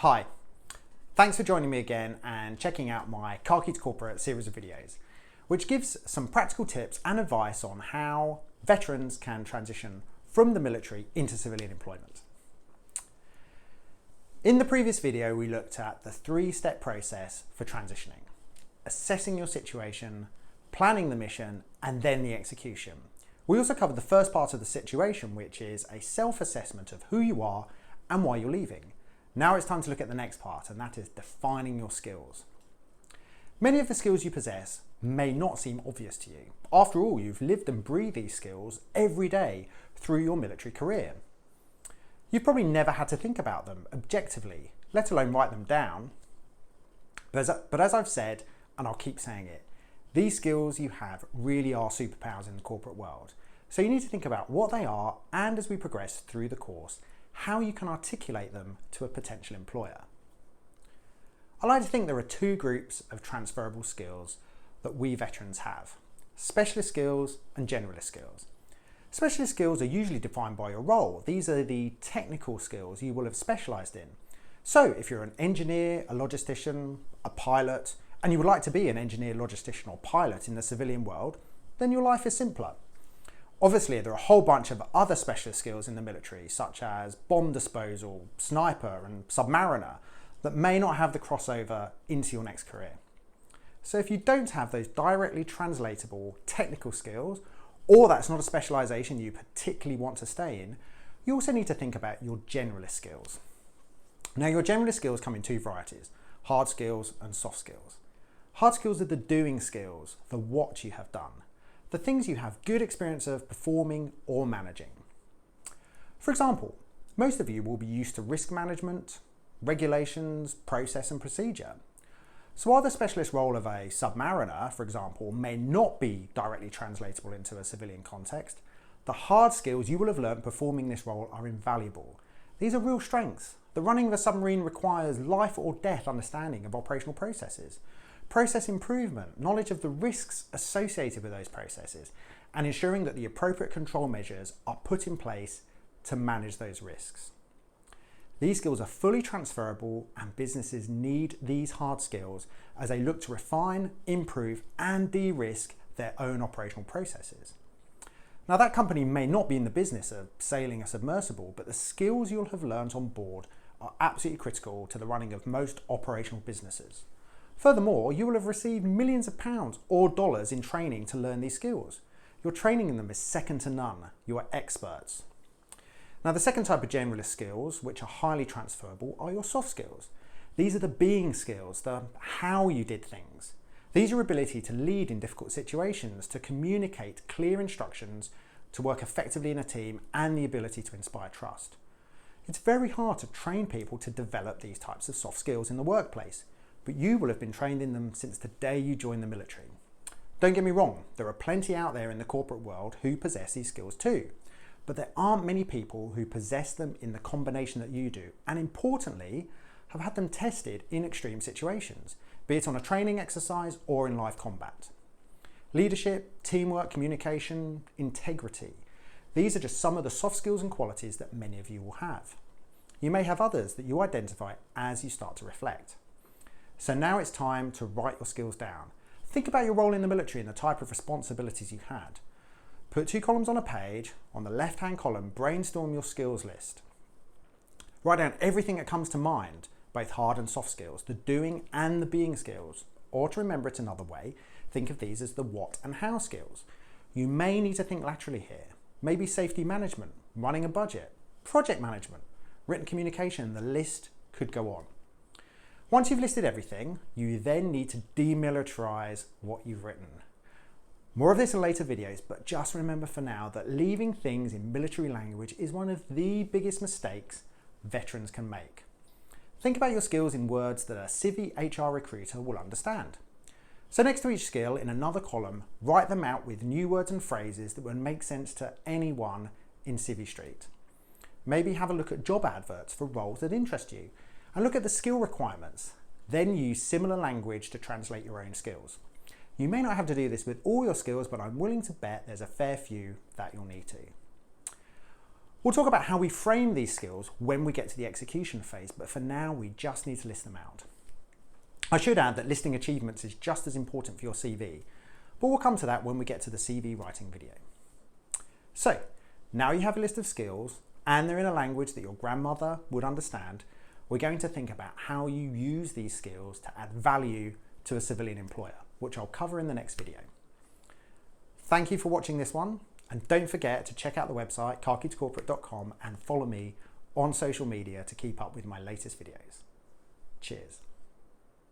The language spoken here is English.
Hi, thanks for joining me again and checking out my Khaki to Corporate series of videos, which gives some practical tips and advice on how veterans can transition from the military into civilian employment. In the previous video, we looked at the three-step process for transitioning: assessing your situation, planning the mission, and then the execution. We also covered the first part of the situation, which is a self-assessment of who you are and why you're leaving. Now it's time to look at the next part, and that is defining your skills. Many of the skills you possess may not seem obvious to you. After all, you've lived and breathed these skills every day through your military career. You've probably never had to think about them objectively, let alone write them down. But as I've said, and I'll keep saying it, these skills you have really are superpowers in the corporate world. So you need to think about what they are, and as we progress through the course, how you can articulate them to a potential employer. I like to think there are two groups of transferable skills that we veterans have: specialist skills and generalist skills. Specialist skills are usually defined by your role. These are the technical skills you will have specialised in. So if you're an engineer, a logistician, a pilot, and you would like to be an engineer, logistician or pilot in the civilian world, then your life is simpler. Obviously, there are a whole bunch of other specialist skills in the military, such as bomb disposal, sniper and submariner, that may not have the crossover into your next career. So if you don't have those directly translatable technical skills, or that's not a specialisation you particularly want to stay in, you also need to think about your generalist skills. Now, your generalist skills come in two varieties: hard skills and soft skills. Hard skills are the doing skills, the what you have done, the things you have good experience of performing or managing. For example, most of you will be used to risk management, regulations, process and procedure. So while the specialist role of a submariner, for example, may not be directly translatable into a civilian context, the hard skills you will have learned performing this role are invaluable. These are real strengths. The running of a submarine requires life or death understanding of operational processes, process improvement, knowledge of the risks associated with those processes, and ensuring that the appropriate control measures are put in place to manage those risks. These skills are fully transferable, and businesses need these hard skills as they look to refine, improve, and de-risk their own operational processes. Now, that company may not be in the business of sailing a submersible, but the skills you'll have learned on board are absolutely critical to the running of most operational businesses. Furthermore, you will have received millions of pounds or dollars in training to learn these skills. Your training in them is second to none. You are experts. Now, the second type of generalist skills, which are highly transferable, are your soft skills. These are the being skills, the how you did things. These are your ability to lead in difficult situations, to communicate clear instructions, to work effectively in a team, and the ability to inspire trust. It's very hard to train people to develop these types of soft skills in the workplace, but you will have been trained in them since the day you joined the military. Don't get me wrong, there are plenty out there in the corporate world who possess these skills too, but there aren't many people who possess them in the combination that you do, and importantly, have had them tested in extreme situations, be it on a training exercise or in live combat. Leadership, teamwork, communication, integrity. These are just some of the soft skills and qualities that many of you will have. You may have others that you identify as you start to reflect. So now it's time to write your skills down. Think about your role in the military and the type of responsibilities you had. Put two columns on a page. On the left-hand column, brainstorm your skills list. Write down everything that comes to mind, both hard and soft skills, the doing and the being skills. Or to remember it another way, think of these as the what and how skills. You may need to think laterally here. Maybe safety management, running a budget, project management, written communication, the list could go on. Once you've listed everything, you then need to demilitarize what you've written. More of this in later videos, but just remember for now that leaving things in military language is one of the biggest mistakes veterans can make. Think about your skills in words that a Civvy HR recruiter will understand. So next to each skill, in another column, write them out with new words and phrases that would make sense to anyone in Civvy Street. Maybe have a look at job adverts for roles that interest you, and look at the skill requirements. Then use similar language to translate your own skills. You may not have to do this with all your skills, but I'm willing to bet there's a fair few that you'll need to. We'll talk about how we frame these skills when we get to the execution phase, but for now we just need to list them out. I should add that listing achievements is just as important for your CV, but we'll come to that when we get to the CV writing video. So, now you have a list of skills and they're in a language that your grandmother would understand, we're going to think about how you use these skills to add value to a civilian employer, which I'll cover in the next video. Thank you for watching this one, and don't forget to check out the website carkey2corporate.com and follow me on social media to keep up with my latest videos. Cheers.